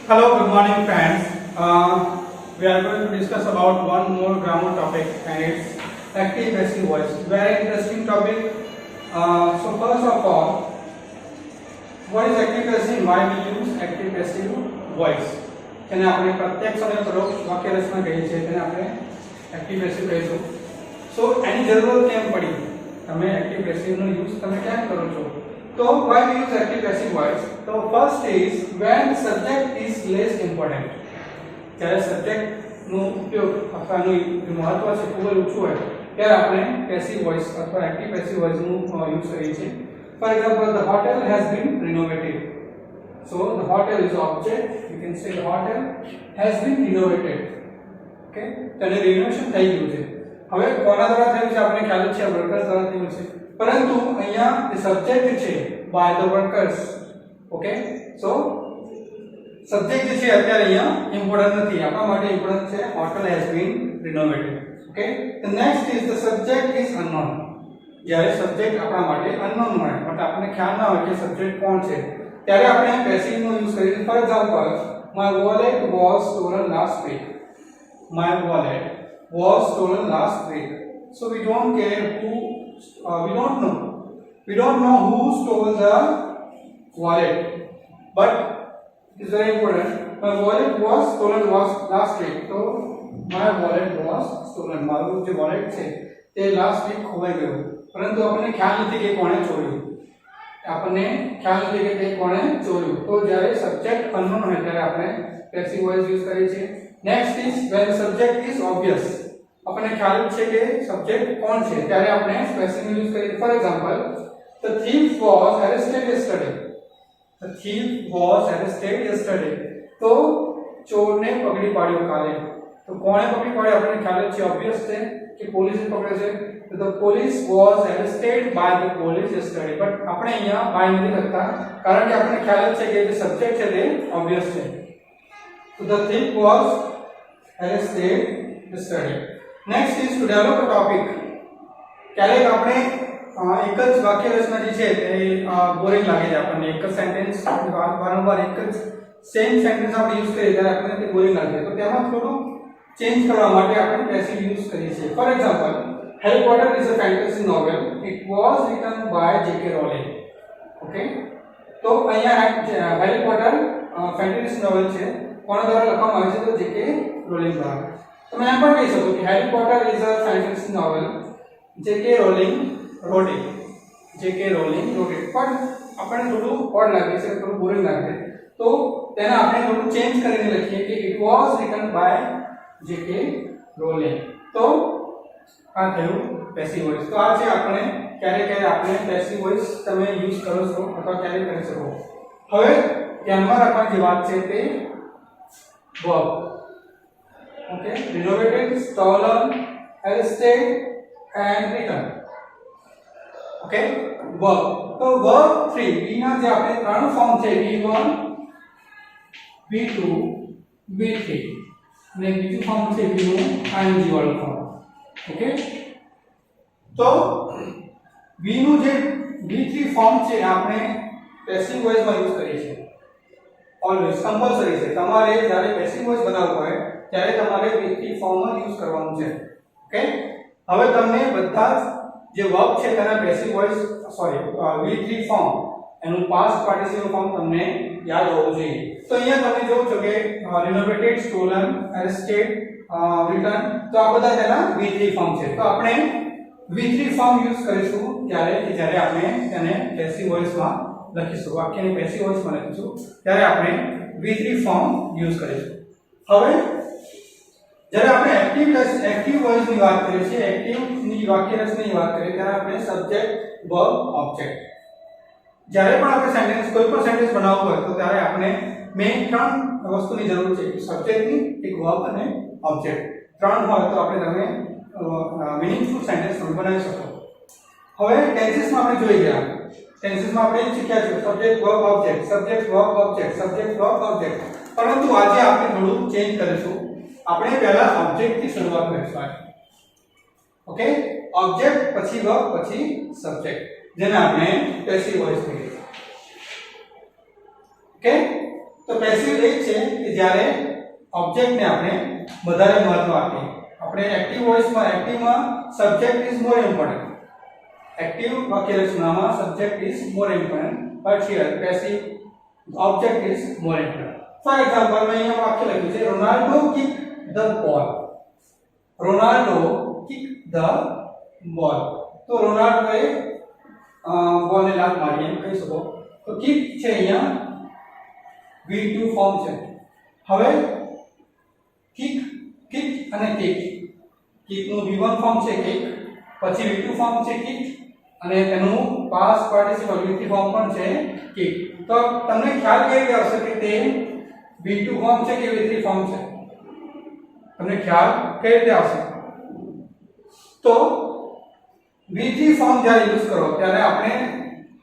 Hello, good morning, friends. We are going to discuss about one more grammar topic, and it's active passive voice. Very interesting topic. So first of all, what is active passive? Why we use active passive voice? તેને આપણે પ્રત્યક્ષ અને પરોક્ષ વાક્ય રચના કહીએ છીએ, તેને આપણે active passive કહીશું. So એની જરૂરત કેમ પડી? તમે active passive નો યુઝ તમે કેમ કરો છો? So why we use active passive voice? So first is when subject is less important. જ્યારે સબ્જેક્ટ નો ઉપયોગ અથવા નું મહત્વ છે ખૂબ જ ઓછું હોય ત્યારે આપણે પેસિવ વોઇસ અથવા એક્ટિવ પેસિવ વોઇસ નું યુઝ કરીએ છીએ. For example, the hotel has been renovated. So the hotel is object. You can say the hotel has been renovated. Okay? તેને રિનોવેશન થઈ ગયું છે. હવે કોના દ્વારા થયું છે આપણે ખ્યાલ છે, વર્કર્સ દ્વારા થયું છે. પરંતુ અહીંયા જે સબ્જેક્ટ છે by the workers. Okay? So subject જે છે અત્યારે અહીંયા ઇમ્પોર્ટન્ટ નથી, આપણા માટે ઇમ્પોર્ટન્ટ છે hotel has been renovated. Okay? The next is the subject is unknown. જ્યારે સબ્જેક્ટ આપણા માટે unknown હોય એટલે આપણને ખ્યાલ ના હોય કે સબ્જેક્ટ કોણ છે ત્યારે આપણે પેસિવ નો યુઝ કરીએ. For example, my wallet was stolen last week. My wallet was stolen last week. So we don't care who we don't know who stole the wallet, but it's very important. My wallet was stolen last week. So my wallet was stolen. મારું જે wallet છે તે last week ખોવાઈ ગયું, પરંતુ આપણને ખ્યાલ નથી કે કોણે ચોર્યું. આપણને ખ્યાલ નથી કે તે કોણે ચોર્યું. તો જ્યારે સબ્જેક્ટ અનનોન હોય ત્યારે આપણે પેસિવ વોઇસ યુઝ કરીએ છીએ. Next is when the subject is obvious. આપણને ખ્યાલ છે કે સબ્જેક્ટ કોણ છે ત્યારે આપણે પેસિવ યુઝ કરીએ. For example, the thief was arrested yesterday. The thief was arrested yesterday. તો ચોરને પકડી પાડ્યો કાલે. તો કોણે પકડી પાડ્યો આપણને ખ્યાલ છે, ઓબ્વિયસ છે કે પોલીસે પકડ્યો છે. તો the police was arrested by the police yesterday. But આપણે અહીંયા by નથી લખતા કારણ કે આપણને ખ્યાલ છે કે જે સબ્જેક્ટ છે તે ઓબ્વિયસ છે. તો the thief was arrested yesterday. Next is to develop a topic. ક્યારેક આપણે એક જ વાક્ય રચના જે છે તે બોરિંગ લાગે છે આપણને. એક જ સેન્ટેન્સ વારંવાર એક જ સેમ સેન્ટેન્સ આપણે યુઝ કરીએ ત્યારે આપણને તે બોરિંગ લાગે. તો તેમાં થોડું ચેન્જ કરવા માટે આપણે પેસિવ યુઝ કરીએ છીએ. For example, Harry Potter is a fantasy novel. It was written by J.K. Rowling. Okay? તો અહીંયા હેરી પોટર ફેન્ટેસી નોવેલ છે, કોના દ્વારા લખવામાં આવી છે? તો J.K. Rowling દ્વારા. તમે એમ પણ કહી શકો કે Harry Potter is a fantasy novel. J.K. Rowling wrote it. J.K. Rowling wrote it. પણ આપણને થોડું ઓડ લાગે છે, થોડું બોરિંગ લાગે, તો તેને આપણે થોડું ચેન્જ કરીને લખીએ કે it was written by J.K. Rowling. તો આ થયું પેસિવ વોઇસ. તો આ છે આપણે ક્યારે આપણે પેસિવ વોઇસ તમે યુઝ કરો છો અથવા ક્યારે કરી શકો. હવે ધ્યાનમાં રાખવાની જે વાત છે તે verb. Okay, renovated, stolen, arrested and returned. Okay, verb. તો વર્બ 3 v ના જે આપણે ત્રણ ફોર્મ છે v1 v2 v3 અને બીજું ફોર્મ છે v નું ing વાળું ફોર્મ. ઓકે, તો v નું જે v3 ફોર્મ છે આપણે પેસિવ વોઇસ માં યુઝ કરીએ છીએ. ઓલવેઝ કમ્પલસરી છે, તમારે જ્યારે પેસિવ વોઇસ બનાવવો હોય ત્યારે તમારે v3 ફોર્મ જ યુઝ કરવાનું છે. ઓકે, હવે તમને બધા જે વર્બ છે તેના પેસિવ વોઇસ v3 ફોર્મ એનું પાસ્ટ પાર્ટિસિપલ ફોર્મ તમને યાદ હોવું જોઈએ. તો અહીંયા તમે જોવો છો કે renovated, stolen, arrested, return, તો આ બધા તેના v3 ફોર્મ છે. તો આપણે v3 ફોર્મ યુઝ કરીશું જ્યારે આપણે તેને પેસિવ વોઇસમાં લખીશું, વાક્યની પેસિવ વોઇસમાં લખીશું ત્યારે આપણે v3 ફોર્મ યુઝ કરીશું. હવે જ્યારે આપણે એક્ટિવ વોઇસની વાત કરીએ છીએ, એક્ટિવની વાક્ય રચનાની વાત કરીએ ત્યારે આપણે સબ્જેક્ટ, વર્બ, ઓબ્જેક્ટ. જ્યારે પણ આપણે સેન્ટેન્સ કોઈ પણ સેન્ટેન્સ બનાવવું હોય તો ત્યારે આપણે મેઇન ત્રણ વસ્તુની જરૂર છે, એક સબ્જેક્ટની, એક વર્બ અને ઓબ્જેક્ટ. ત્રણ હોય તો આપણે તમે મીનિંગફુલ સેન્ટેન્સ બનાવી શકો. હવે ટેન્સીસમાં આપણે જોઈ ગયા. ટેન્સીસમાં આપણે શીખ્યા છે subject, verb, object, subject, verb, object, subject, verb, object. પરંતુ આજે આપણે થોડું ચેન્જ કરીશું. આપણે પહેલા ઓબ્જેક્ટ થી શરૂઆત કરીશું. ઓકે, ઓબ્જેક્ટ પછી વર્બ પછી સબ્જેક્ટ, જેને આપણે પેસિવ વોઇસ કહીએ છીએ. ઓકે, તો પેસિવ એ છે કે જ્યારે ઓબ્જેક્ટને આપણે વધારે મહત્વ આપીએ. આપણે એક્ટિવ વોઇસમાં subject is more important. Active વાક્ય રચનામાં subject is more important, but here passive object is more important. For example, मैं यहाँ वाक्य लगी है Ronaldo kick the ball. Ronaldo kick the ball. तो रोनाल्डो ए बॉल ने लात मारी એમ કહી શકો. તો kick છે અહીંયા V2 ફોર્મ છે. હવે kick અને kick નું V1 ફોર્મ છે kick, પછી V2 ફોર્મ છે kick અને તેનું પાસ્ટ પાર્ટિસિપલ V3 ફોર્મ પણ છે kick. તો તમને ખ્યાલ કેવી રીતે આવશે કે તે V2 ફોર્મ છે કે V3 ફોર્મ છે? તમને ખ્યાલ કેવી રીતે આવશે? તો V3 ફોર્મ જ્યારે યુઝ કરો ત્યારે આપણે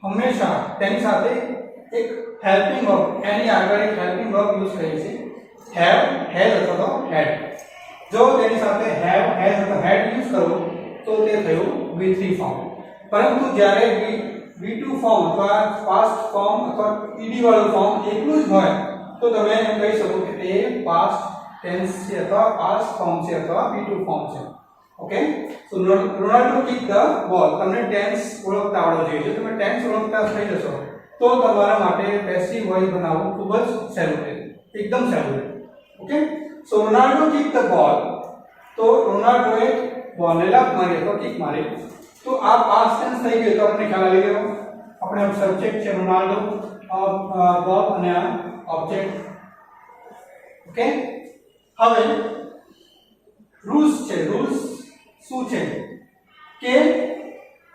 હંમેશા તેની સાથે એક હેલ્પિંગ વર્બ, એની આગળ એક હેલ્પિંગ વર્બ યુઝ કરીએ છીએ. હેવ, હેઝ અથવા તો હેડ. જો તેની સાથે હેવ, હેઝ અથવા હેડ યુઝ કરો તો તે થયું V3 ફોર્મ. પરંતુ જ્યારે V2 ફોર્મ અથવા પાસ્ટ ફોર્મ અથવા ed વાળું ફોર્મ એકલું જ હોય તો તમે એમ કહી શકો કે તે પાસ્ટ ટેન્સ છે અથવા પાસ્ટ ફોર્મ છે અથવા V2 ફોર્મ છે. Okay, so Ronaldo kick the ball. તમને ટેન્સ ઓળખતા આવડવો જોઈએ. જો તમે ટેન્સ ઓળખતા થઈ જશો તો તમારા માટે પેસિવ વોઇસ બનાવવું ખૂબ જ સહેલું છે, એકદમ સહેલું છે. Okay, so Ronaldo kick the ball. તો રોનાલ્ડોએ બોલને લાત મારી અથવા કિક મારી. તો આ પાસ્ટ ટેન્સ થઈ ગયું તો આપણે ખ્યાલ આવી ગયો. આપણે સબ્જેક્ટ છે રોનાલ્ડો, વર્બ અને આ ઓબ્જેક્ટ. ઓકે, હવે રૂલ્સ છે. રૂલ્સ શું છે કે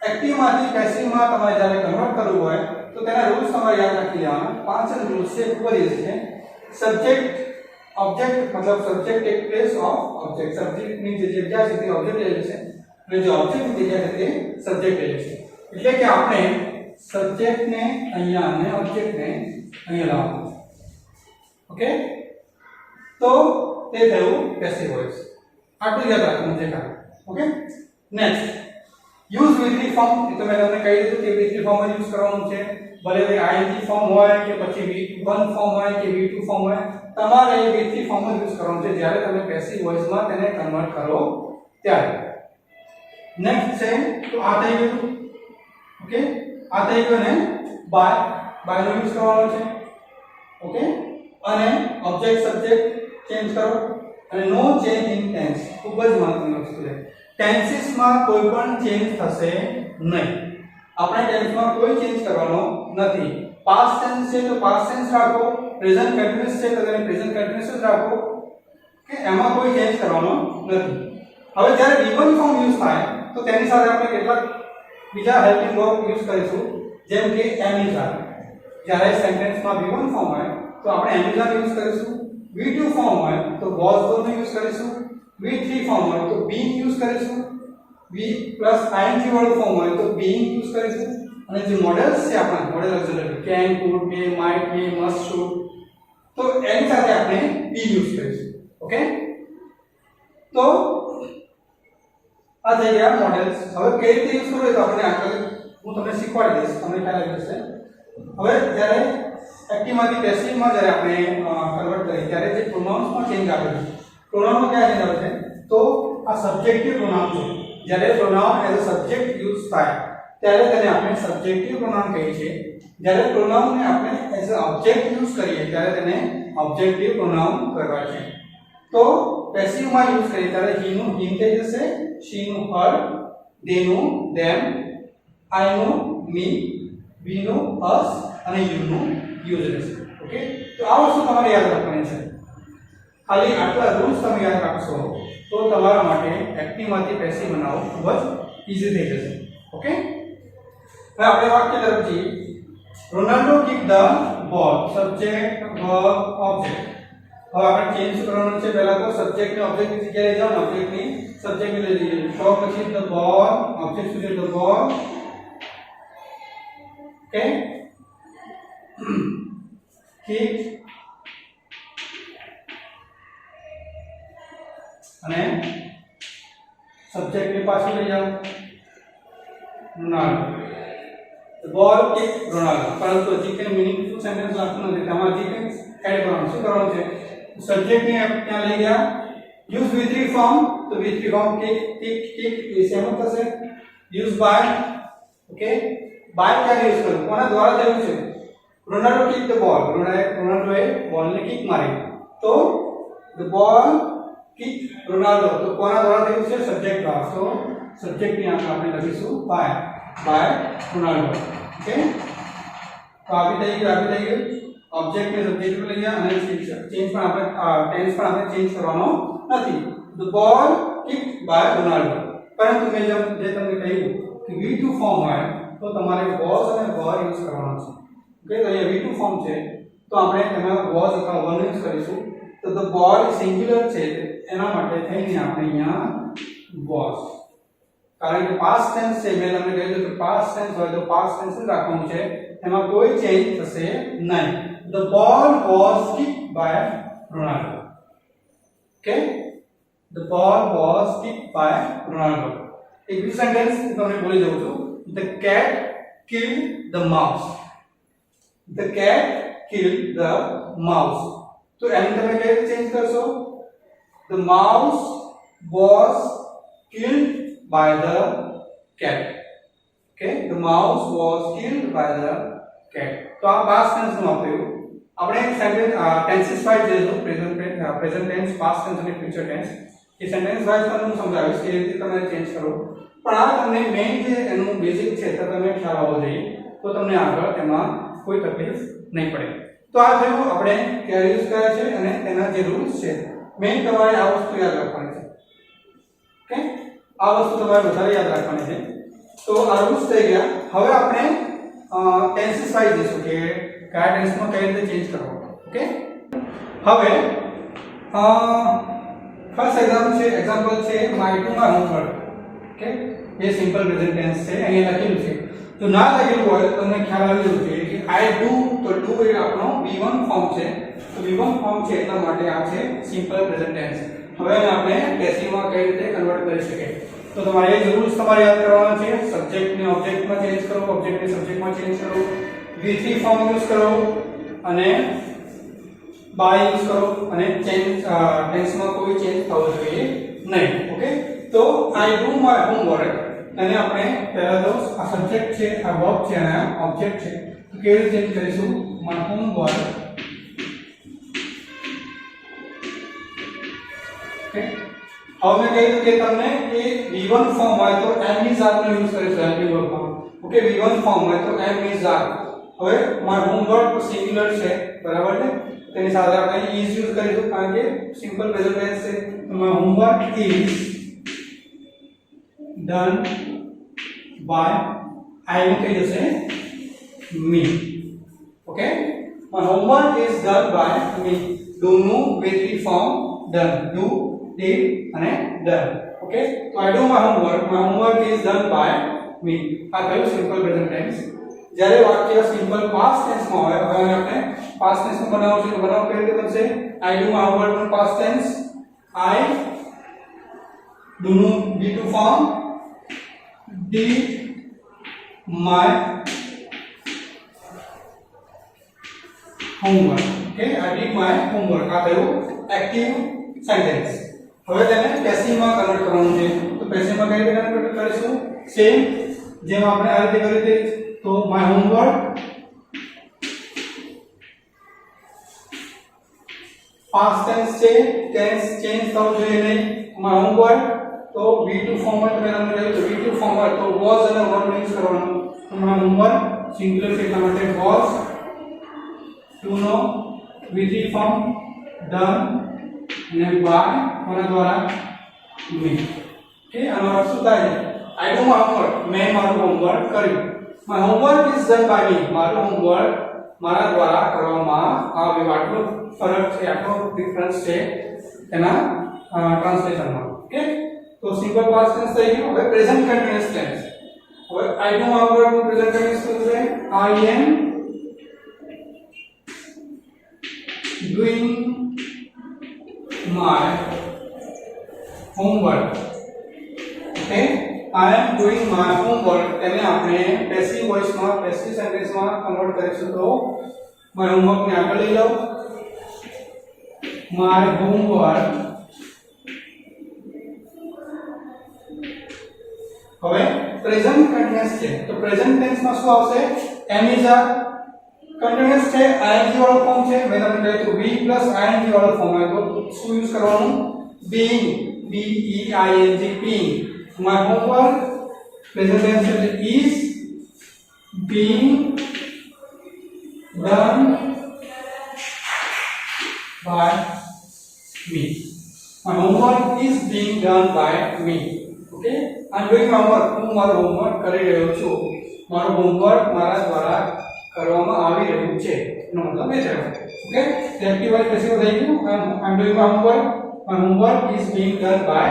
એક્ટિવ માંથી પેસિવ માં તમારે જ્યારે કન્વર્ટ કરવું હોય તો તેના રૂલ્સ તમારે યાદ રાખી લેવાના. 5 જ રૂલ્સ છે, ખૂબ જ ઇઝી છે. સબ્જેક્ટ ઓબ્જેક્ટ મતલબ subject take place of object. Subject ની જે જગ્યા છે તે ઓબ્જેક્ટ લઈ લેશે અને જે ઓબ્જેક્ટ ની જગ્યા છે તે સબ્જેક્ટ લઈ લેશે. એટલે કે આપણે સબ્જેક્ટ ને અહીંયા અને ઓબ્જેક્ટ ને અહીંયા લાવવાનું. ઓકે, તો તે થયું પેસિવ વોઇસ. આટલું યાદ રાખવાનું છે ખાલી. Okay, next use V3 form. એ તો મેં તમને કહી દીધું કે V3 ફોર્મ જ યુઝ કરવાનું છે. ભલે તે ing ફોર્મ હોય કે પછી V1 ફોર્મ હોય કે V2 ફોર્મ હોય, તમારે V3 ફોર્મ જ યુઝ કરવાનું છે જ્યારે તમે પેસિવ વોઇસમાં તેને કન્વર્ટ કરો ત્યારે. નેક્સ્ટ છે તો આ થઈ ગયું. ઓકે, આ થઈ ગયું ને બાય નો યુઝ કરવાનો છે. ઓકે, અને ઓબ્જેક્ટ સબ્જેક્ટ ચેન્જ કરો અને નો ચેન્જ ઇન ટેન્સ. ખૂબ જ મહત્વની વસ્તુ છે. ટેન્સીસ માં કોઈ પણ ચેન્જ થશે નહીં. આપણે ટેન્સમાં કોઈ ચેન્જ કરવાનો નથી. પાસ્ટ ટેન્સ છે તો પાસ્ટ ટેન્સ રાખો, પ્રેઝન્ટ કન્ટિન્યુઅસ છે તો તેને પ્રેઝન્ટ કન્ટિન્યુઅસ જ રાખો કે એમાં કોઈ ચેન્જ કરવાનો નથી. હવે જ્યારે V1 ફોર્મ યુઝ થાય તો તેની સાથે આપણે કેટલાક બીજા હેલ્પિંગ વર્બ યુઝ કરીશું, જેમ કે એમિઝાન. જ્યારે સેન્ટેન્સમાં V1 ફોર્મ હોય તો આપણે એમિઝાન યુઝ કરીશું. V2 ફોર્મ હોય તો was નો યુઝ કરીશું. V3 ફોર્મ હોય તો being યુઝ કરીશું. V પ્લસ ing વાળું ફોર્મ હોય તો being યુઝ કરીશું. અને જે મોડેલ્સ છે આપણા model auxiliary can, could, may, might, may, must, should, તો એની સાથે આપણે be યુઝ કરીશું. ઓકે, તો આ થઈ ગયા મોડેલ્સ. હવે કઈ રીતે યુઝ કરવું તો આપણે આગળ હું તમને શીખવાડી દઈશ, તમને ખ્યાલ આવી જશે. હવે જ્યારે એક્ટિવ માંથી પેસિવ માં જ્યારે આપણે કન્વર્ટ કરીએ ત્યારે જે પ્રોનાઉન્સ માં ચેન્જ આવે છે. પ્રોનાઉન માં ક્યાં ચેન્જ આવે છે તો આ સબ્જેક્ટિવ પ્રોનાઉન છે. જ્યારે pronoun as a subject use થાય ત્યારે તેને આપણે સબ્જેક્ટિવ પ્રોનાઉન કહીએ છીએ. જ્યારે પ્રોનાઉન ને આપણે એઝ અ ઓબ્જેક્ટ યુઝ કરીએ ત્યારે તેને ઓબ્જેક્ટિવ પ્રોનાઉન કહેવાય છે. તો પેસિવ માં યુઝ કરીએ ત્યારે he નું him થઈ જશે, she નું her, they નું them, I નું me, we નું us અને you નું યુઝ રહેશે. ઓકે, તો આ વસ્તુ તમારે યાદ રાખવાની છે. ખાલી આટલા રૂલ્સ તમે યાદ રાખશો તો તમારા માટે એક્ટિવ માંથી પેસિવ બનાવવું ખૂબ જ ઈઝી થઈ જશે. ઓકે, હવે આપણે વાક્ય તરફ જઈએ. Ronaldo kick the ball. Subject verb object. હવે આપણે ચેન્જ કરવાનું છે. પહેલા તો સબ્જેક્ટ ને ઓબ્જેક્ટ ની જગ્યાએ લઈ જાઓ. ઓબ્જેક્ટ ની સબ્જેક્ટ ને લઈ લઈએ. તો પછી ધ બોલ, ઓબ્જેક્ટ શું છે ધ બોલ. ઓકે, કિક અને સબ્જેક્ટ ની પાછળ લઈ જાઓ Ronaldo. The ball kick Ronaldo. પરંતુ હજી કંઈ મીનિંગફુલ સેન્ટેન્સ લખતું નથી. તેમાં હજી કંઈ એડ કરવાનું શું કરવાનું છે સબ્જેક્ટ ને ત્યાં લઈ ગયા યુઝ V3 ફોર્મ તો V3 ફોર્મ ટિક એ સેમ થશે યુઝ બાય ઓકે બાય ક્યાં યુઝ કરવું કોના દ્વારા થયું છે રોનાલ્ડો કિક ધ બોલ રોનાલ્ડોએ બોલને કિક મારી તો ધ બોલ કિક રોનાલ્ડો તો કોના દ્વારા થયું છે સબ્જેક્ટ દ્વારા તો સબ્જેક્ટ ની આપણે લખીશું બાય રોનાલ્ડો ઓકે તો આવી થઈ ગયું ऑब्जेक्ट में सब्जेक्ट में लिया અને ચેન્જ પણ આપણે ટેન્સ પણ આપણે ચેન્જ કરવાનો નથી the ball kick by Ronaldo પરંતુ મેં જે તમને કહ્યું કે V2 ફોર્મ હોય તો તમારે was અને were યુઝ કરવાનો છે ઓકે તો અહીંયા V2 ફોર્મ છે તો આપણે તેમાં was અથવા were યુઝ કરીશું તો ધ બોલ સિંગ્યુલર છે એના માટે થઈને આપણે અહીંયા was કારણ કે પાસ્ટ ટેન્સ છે મેં તમને કહ્યું કે પાસ્ટ ટેન્સ હોય તો પાસ્ટ ટેન્સ જ રાખવાનું છે એમાં કોઈ ચેન્જ થશે નહીં the ball was kicked by Ronaldo okay the ball was kicked by Ronaldo એક બીજું સેન્ટેન્સ તમને બોલી દઉં છું the cat killed the mouse the cat killed the mouse તો એને તમે કેવી રીતે ચેન્જ કરશો the mouse was killed by the cat okay the mouse was killed by the cat તો આ પાસ્ટ ટેન્સ નું આપ્યું આપણે સેન્ટેન્સ ટેન્સીસ વાઇઝ જોઈશું પ્રેઝન્ટ ટેન્સ પાસ્ટ ટેન્સ અને ફ્યુચર ટેન્સ એ સેન્ટેન્સ વાઇઝ તમને સમજાવીશ કે રીતે તમે ચેન્જ કરો પણ આ તમને મેઇન જે એનું બેઝિક છે તો તમે ખ્યાલ આવવો જોઈએ તો તમને આગળ તેમાં કોઈ તકલીફ નહીં પડે તો આ થયું આપણે ક્યારે યુઝ કર્યા છે અને તેના જે રૂલ્સ છે મેઇન તમારે આ વસ્તુ યાદ રાખવાની છે ઓકે આ વસ્તુ તમારે વધારે યાદ રાખવાની છે તો આ રૂલ્સ થઈ ગયા હવે આપણે ટેન્સીસ વાઇઝ જોઈશું કે કયા ટેન્સમાં કઈ રીતે ચેન્જ કરવાનો ઓકે હવે ફર્સ્ટ એક્ઝામ્પલ છે my to my homework okay એ સિમ્પલ પ્રેઝન્ટ ટેન્સ છે અહીંયા લખેલું છે તો ના લખેલું હોય તો તમને ખ્યાલ આવી જવું જોઈએ કે આઈ ડુ તો ડુ એ આપણો V1 ફોર્મ છે તો V1 ફોર્મ છે એટલા માટે આ છે સિમ્પલ પ્રેઝન્ટ ટેન્સ હવે આપણે પેસિવમાં કઈ રીતે કન્વર્ટ કરી શકીએ તો તમારે એ રૂલ્સ તમારે યાદ કરવાના છે સબ્જેક્ટ ને ઓબ્જેક્ટમાં ચેન્જ કરો ઓબ્જેક્ટ ને સબ્જેક્ટમાં ચેન્જ કરો V3 ફોર્મ યુઝ કરો અને બાય યુઝ કરો અને ચેન્જ ટેન્સમાં કોઈ ચેન્જ થવો જોઈએ નહીં ઓકે તો આઈ ડુ માય હોમવર્ક અને આપણે પહેલા તો આ સબ્જેક્ટ છે આ વર્બ છે અને આ ઓબ્જેક્ટ છે તો કેવી રીતે ચેન્જ કરીશું માય હોમવર્ક ઓકે હવે મેં કહ્યું કે તમને એ V1 ફોર્મ હોય તો am is are નો યુઝ કરીશું હેલ્પિંગ વર્બમાં ઓકે V1 ફોર્મ હોય તો am is are હવે માય હોમવર્ક સિંગ્યુલર છે બરાબર છે તેની સાથે આપણે is યુઝ કરીશું કારણ કે સિમ્પલ પ્રેઝન્ટ ટેન્સ છે તો my homework is done by I નું થઈ જશે me okay my homework is done by me do નું V3 form done do did અને done okay so I do my homework is done by me આ કયું simple present tense જ્યારે વાક્ય simple past tense માં હોય હવે આપણે પાસ્ટ ટેન્સ માં બનાવવું છે તો બનાવ કેવી રીતે બનશે I do my homework નું પાસ્ટ ટેન્સ I do નું V2 form did my homework okay I did my homework આ થયું એક્ટિવ સેન્ટેન્સ હવે તેને પેસિવમાં કન્વર્ટ કરવાનું છે તો પેસિવમાં કઈ રીતે કન્વર્ટ કરીશું સેમ જેમ આપણે આ રીતે કર્યું તે તો માય હોમવર્ક પાસ્ટ ટેન્સ છે ટેન્સ ચેન્જ થવું જોઈએ નહીં માય હોમવર્ક તો V2 ફોર્મ માં તમે કહ્યું તો V2 ફોર્મ માં તો was અને were યુઝ કરવાનું તો માય હોમવર્ક સિંગ્યુલર છે એટલા માટે was to નો V3 ફોર્મ done ને બાય કોના દ્વારા me ઓકે આનો અર્થ શું થાય I do my homework મેં મારું હોમવર્ક કર્યું my homework is done by me મારું હોમવર્ક મારા દ્વારા કરવામાં આવ્યું આટલો ફરક છે આટલો ડિફરન્સ છે એના ટ્રાન્સલેશનમાં ઓકે તો સિમ્પલ પાસ્ટ ટેન્સ થઈ ગયું હવે પ્રેઝન્ટ કન્ટીન્યુઅસ ટેન્સ હવે I do my homework નું પ્રેઝન્ટ કન્ટીન્યુઅસ શું છે I am doing my homework okay I am doing my homework તેને આપણે પેસિવ વોઇસ માં પેસિવ સેન્ટેન્સ માં કન્વર્ટ કરીશું તો my homework ને આગળ લઈ લો my homework. હવે પ્રેઝન્ટ કન્ટિન્યુઅસ છે તો પ્રેઝન્ટ ટેન્સ માં શું આવશે am is a કન્ટિન્યુઅસ છે ing વાળો ફોર્મ છે મેં તમને કહ્યું તો be ing વાળો ફોર્મ હોય તો શું યુઝ કરવાનું being b e i n g being my homework present tense is being done by me. My homework is being done by me. Okay, I'm doing my homework. હું મારો homework કરી રહ્યો છું. મારો હોમવર્ક મારા દ્વારા કરવામાં આવી રહ્યું છે. એનો મતલબ એ છે. Okay, the active voice passive થઈ ગયું. I'm doing my homework. My homework is being done by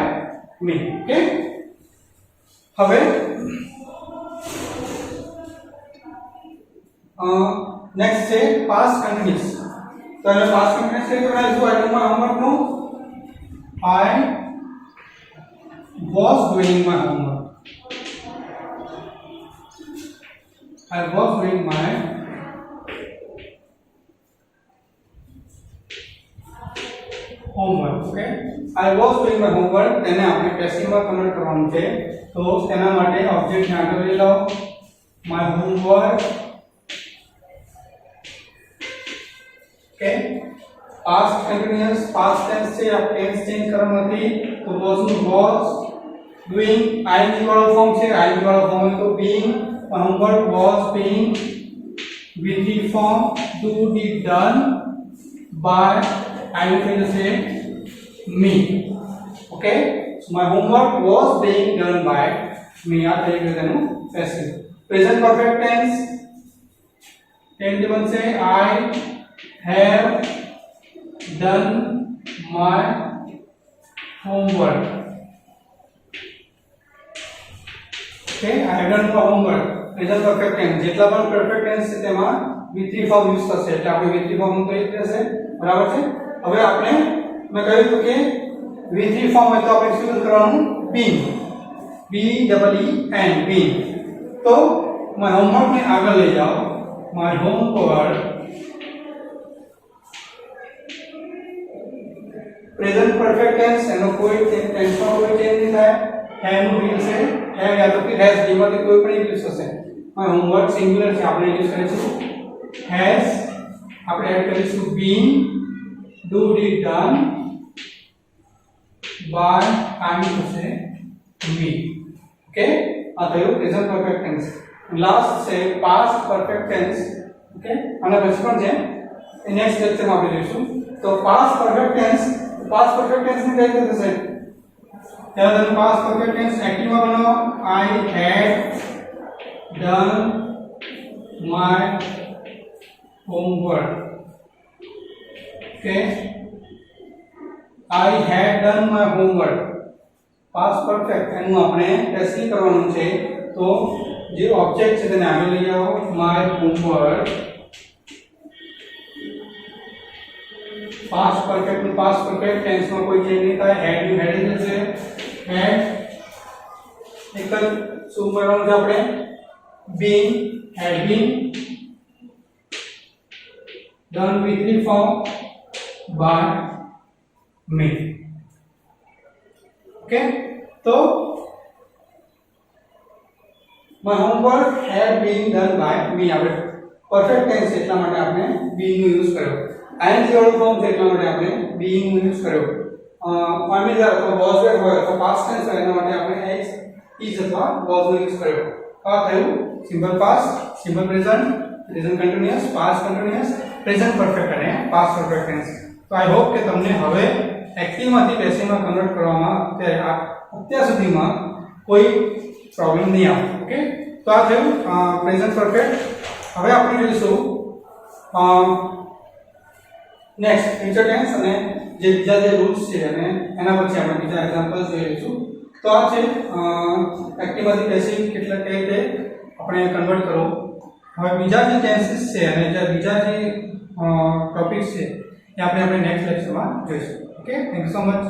me. Okay. હવે next છે past continuous. તો એને past continuous છે તો શું આઈ ડુ માય હોમવર્ક નું I was doing my homework. I was doing my homework. Okay, I was doing my homework. તેને આપણે પેસિવ માં કન્વર્ટ કરવાનું છે તો તેના માટે ઓબ્જેક્ટ ને આગળ લઈ લો my homework. Okay, past continuous past tense છે આ ટેન્સ ચેન્જ કરવાનો નથી તો was નું was doing ing વાળો ફોર્મ છે ing વાળો ફોર્મ તો being my homework was being with the form to be done by ing થઈ જશે me. Okay, so my homework was being done by me. આ થઈ ગયું તેનું passive present perfect tense tense બનશે I have done my homework. Okay, I have done my homework. Present perfect tense જેટલા પણ perfect tense છે તેમાં V3 form use થશે એટલે આપણે V3 ફોર્મ તો એક રહેશે બરાબર છે. હવે આપણે મેં કહ્યું હતું કે V3 ફોર્મ હોય તો આપણે શું યુઝ કરવાનું being B double E N being. તો my homework ને આગળ લઈ જાઓ my homework present perfect tense એનો કોઈ ટેન્સ માં કોઈ ચેન્જ નહીં થાય have નું રીલ છે have યા તો फिर has જેમાંથી કોઈ પણ યુઝ થશે માય હોમવર્ક સિંગ્યુલર છે આપણે યુઝ કરીશું has આપણે એડ કરીશું been do did done by am થશે me. ઓકે આ થયું પ્રેઝન્ટ પરફેક્ટ ટેન્સ. લાસ્ટ છે પાસ્ટ પરફેક્ટ ટેન્સ. ઓકે આના પછી પણ છે એ નેક્સ્ટ લેક્ચરમાં આપણે જોઈશું. તો past perfect tense past perfect tense में क्या कहते हैं क्या होता है पास्ट परफेक्ट टेंस एक्टिव में बनाओ I had done my homework. Okay, I had done my homework. Past perfect એનું આપણે પેસિવ કરવાનું છે તો જે ઓબ્જેક્ટ છે તેને આગળ લઈ આવો my homework. Past perfect tense में कोई चेंज नहीं था हैड यू हैड जैसे हैड एक શું કરવાનું છે આપણે being had been done with the form by me. Okay तो my homework had been done by me આપણે પરફેક્ટ ટેન્સ એટલા માટે આપણે बीइंग નો યુઝ કર્યો ing વાળો ફોર્મ છે એટલા માટે આપણે being નો યુઝ કર્યો ફેમિલી અથવા was were હોય તો past tense હોય એના માટે આપણે is અથવા was નો યુઝ કર્યો. આ થયું simple past simple present present continuous past continuous present perfect અને પાસ્ટ પરફેક્ટ ટેન્સ. તો આઈ હોપ કે તમને હવે એક્ટિવ માંથી પેસિવમાં કન્વર્ટ કરવામાં અત્યાર સુધીમાં કોઈ પ્રોબ્લેમ નહીં આવે. ઓકે તો આ થયું પ્રેઝન્ટ પરફેક્ટ. હવે આપણે જોઈશું नेक्स्ट फ्यूचर टेंस અને જે બીજા જે રૂલ્સ છે અને એના પછી આપણે બીજા એક્ઝામ્પલ્સ જોઈશું. તો આ છે એક્ટિવ માંથી પેસિવ કેટલા કઈ રીતે આપણે કન્વર્ટ કરો. હવે બીજા જે ટેન્સીસ છે અને જે બીજા જે ટોપિક્સ છે એ આપણે નેક્સ્ટ લેક્ચરમાં જોઈશું. Okay thank you so much.